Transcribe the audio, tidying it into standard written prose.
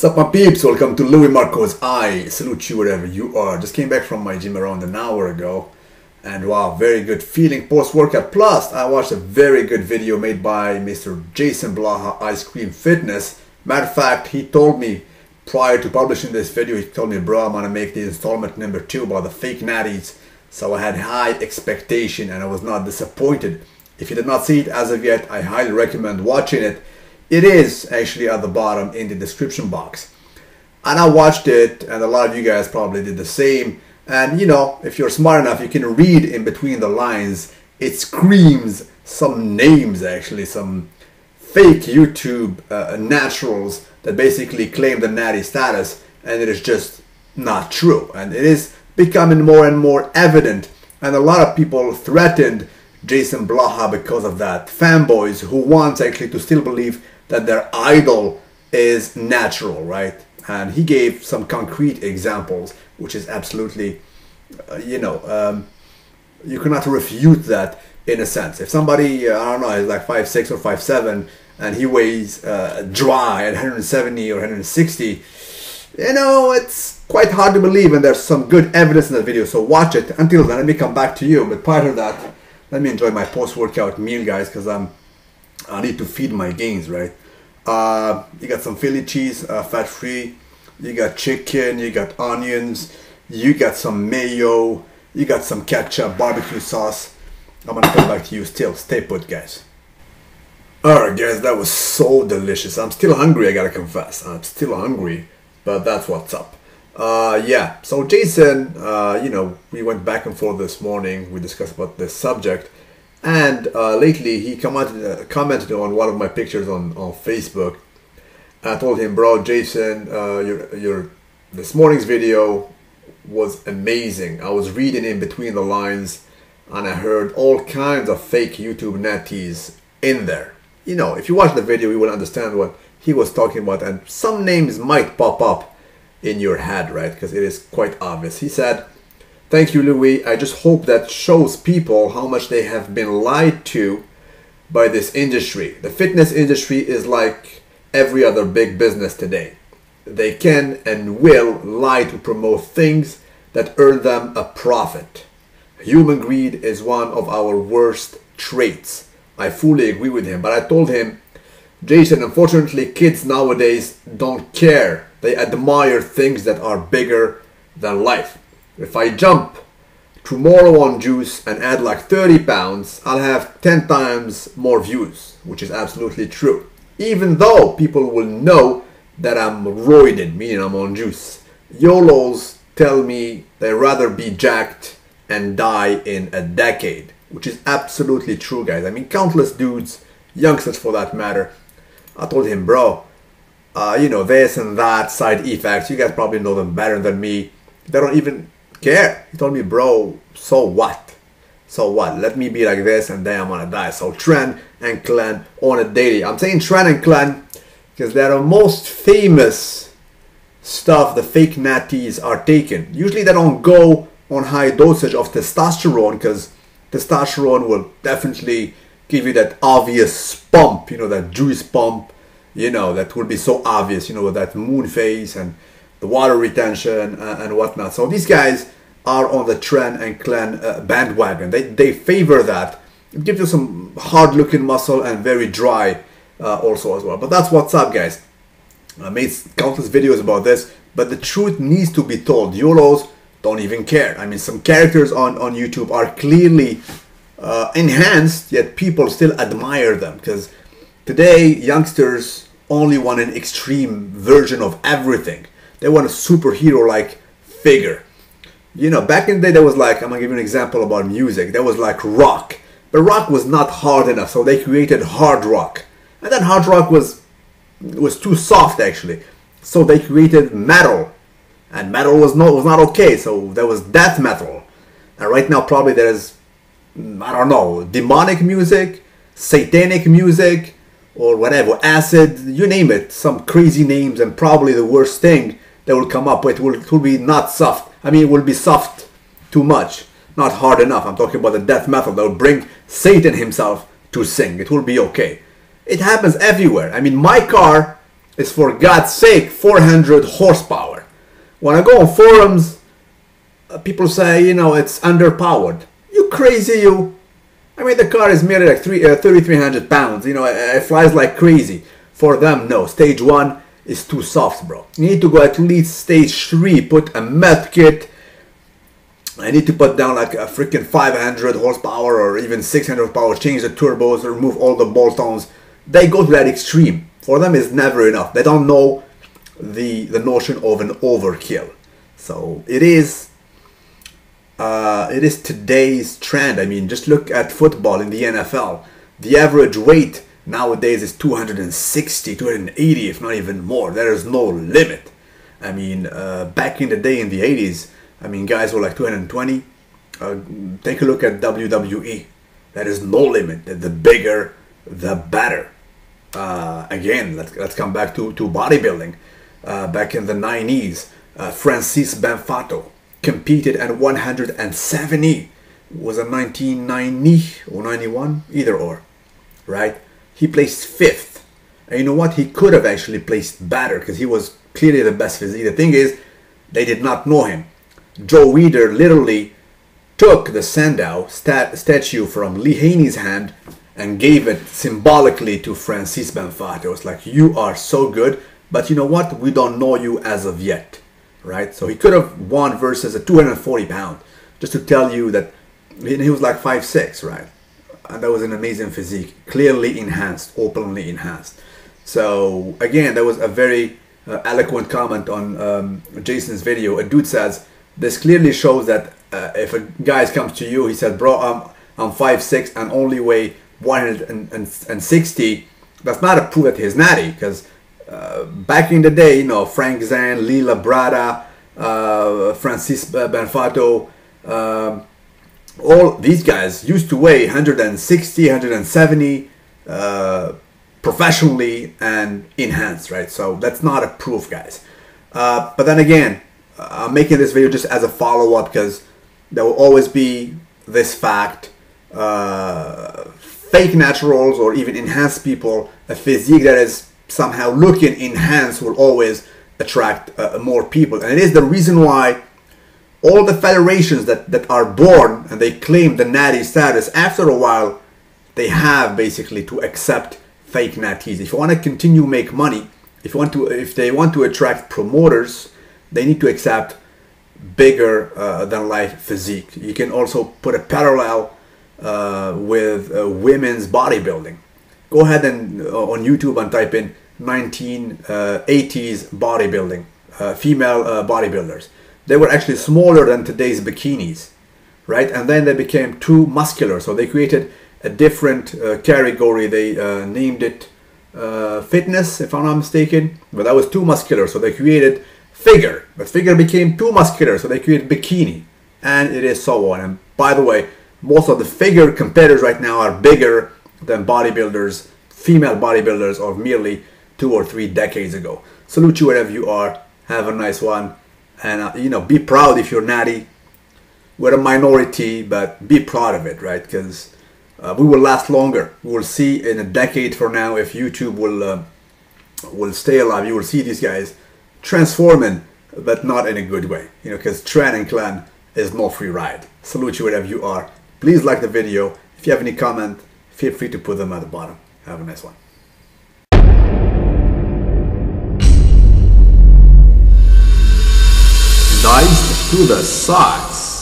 What's up my peeps, welcome to Luimarco's I salute you wherever you are. Just came back from my gym around an hour ago and wow, very good feeling post-workout. Plus I watched a very good video made by Mr. Jason Blaha, Ice Cream Fitness. Matter of fact, he told me prior to publishing this video, he told me, bro, I'm gonna make the installment number 2 about the fake natties. So I had high expectation and I was not disappointed. If you did not see it as of yet, I highly recommend watching it. It is actually at the bottom in the description box. And I watched it and a lot of you guys probably did the same. And you know, if you're smart enough, you can read in between the lines. It screams some names actually, some fake YouTube naturals that basically claim the natty status, and it is just not true. And it is becoming more and more evident. And a lot of people threatened Jason Blaha because of that. Fanboys who want actually to still believe that their idol is natural, right? And he gave some concrete examples, which is absolutely, you cannot refute that in a sense. If somebody, I don't know, is like 5'6" or 5'7", and he weighs dry at 170 or 160, you know, it's quite hard to believe, and there's some good evidence in that video, so watch it. Until then, let me come back to you. But prior to that, let me enjoy my post-workout meal, guys, because I need to feed my gains, right? You got some Philly cheese, fat-free. You got chicken, you got onions, you got some mayo, you got some ketchup, barbecue sauce. I'm gonna come back to you still. Stay put, guys. Alright, guys, that was so delicious. I'm still hungry, I gotta confess. I'm still hungry, but that's what's up. Yeah, so Jason, you know, we went back and forth this morning. We discussed about this subject. And lately he commented on one of my pictures on Facebook. I told him, bro, Jason, this morning's video was amazing. I was reading in between the lines and I heard all kinds of fake YouTube natties in there. You know, if you watch the video, you will understand what he was talking about, and some names might pop up in your head, right? Because it is quite obvious. He said, "Thank you, Louis. I just hope that shows people how much they have been lied to by this industry. The fitness industry is like every other big business today. They can and will lie to promote things that earn them a profit. Human greed is one of our worst traits." I fully agree with him, but I told him, Jason, unfortunately, kids nowadays don't care. They admire things that are bigger than life. If I jump tomorrow on juice and add like 30 pounds, I'll have 10 times more views, which is absolutely true. Even though people will know that I'm roided, meaning I'm on juice. YOLOs tell me they'd rather be jacked and die in a decade, which is absolutely true, guys. I mean, countless dudes, youngsters for that matter. I told him, bro, you know, this and that side effects, you guys probably know them better than me. They don't even care. He told me, bro, so what? So what? Let me be like this and then I'm gonna die. So trend and clean on a daily. I'm saying trend and clean because they're the most famous stuff the fake natties are taking. Usually they don't go on high dosage of testosterone because testosterone will definitely give you that obvious pump, you know, that juice pump, you know, that will be so obvious, you know, with that moon face and the water retention and whatnot. So these guys are on the trend and clean bandwagon. They favor that. It gives you some hard looking muscle and very dry also as well. But that's what's up, guys. I made countless videos about this, but the truth needs to be told. YOLOs don't even care. I mean, some characters on YouTube are clearly enhanced, yet people still admire them, because today youngsters only want an extreme version of everything. They want a superhero-like figure. You know, back in the day, there was like, I'm gonna give you an example about music. There was like rock, but rock was not hard enough, so they created hard rock, and then hard rock was too soft actually, so they created metal, and metal was not okay, so there was death metal. And right now probably there's, I don't know, demonic music, satanic music, or whatever, acid, you name it, some crazy names, and probably the worst thing they will come up with will be not soft. I mean, it will be soft too much, not hard enough. I'm talking about the death metal that will bring Satan himself to sing. It will be okay. It happens everywhere. I mean, my car is, for God's sake, 400 horsepower. When I go on forums, people say, you know, it's underpowered. You crazy, you? I mean, the car is merely like 3,300 pounds. You know, it flies like crazy. For them, no. Stage 1 is too soft, bro. You need to go at least stage 3. Put a med kit. I need to put down like a freaking 500 horsepower or even 600 power. Change the turbos, remove all the bolt-ons. They go to that extreme. For them, it's never enough. They don't know the notion of an overkill. So it is today's trend. I mean, just look at football in the NFL. The average weight nowadays is 260, 280, if not even more. There is no limit. I mean, back in the day in the 80s, I mean, guys were like 220. Take a look at WWE. There is no limit. The bigger, the better. Again, let's come back to bodybuilding. Back in the 90s, Francis Benfato competed at 170. Was it 1990 or 91? Either or, right? He placed 5th. And you know what? He could have actually placed better because he was clearly the best physique. The thing is, they did not know him. Joe Weider literally took the Sandow statue from Lee Haney's hand and gave it symbolically to Francis Benfato. It's like, you are so good, but you know what? We don't know you as of yet, right? So he could have won versus a 240 pound, just to tell you that he was like 5'6", right? And that was an amazing physique, clearly enhanced, openly enhanced. So again, that was a very eloquent comment on Jason's video. A dude says, this clearly shows that if a guy comes to you, he said, bro, I'm 5'6" and only weigh 160. That's not a proof that he's natty, because back in the day, you know, Frank Zan, Lee Labrada, Francis Benfato, all these guys used to weigh 160, 170 professionally and enhanced, right? So that's not a proof, guys. But then again, I'm making this video just as a follow-up because there will always be this fact. Fake naturals or even enhanced people, a physique that is somehow looking enhanced will always attract more people. And it is the reason why all the federations that are born and they claim the natty status, after a while, they have basically to accept fake natties. If you want to continue make money, if they want to attract promoters, they need to accept bigger than life physique. You can also put a parallel with women's bodybuilding. Go ahead and on YouTube and type in 1980s bodybuilding, female bodybuilders. They were actually smaller than today's bikinis, right? And then they became too muscular, so they created a different category. They named it fitness, if I'm not mistaken, but that was too muscular, so they created figure. But figure became too muscular, so they created bikini, and it is so on. And by the way, most of the figure competitors right now are bigger than bodybuilders, female bodybuilders of merely 2 or 3 decades ago. Salute you wherever you are. Have a nice one. And, you know, be proud if you're natty. We're a minority, but be proud of it, right? Because we will last longer. We will see in a decade from now if YouTube will stay alive. You will see these guys transforming, but not in a good way. You know, because Tran and Clan is no free ride. Salute you wherever you are. Please like the video. If you have any comment, feel free to put them at the bottom. Have a nice one. Dice to the sides.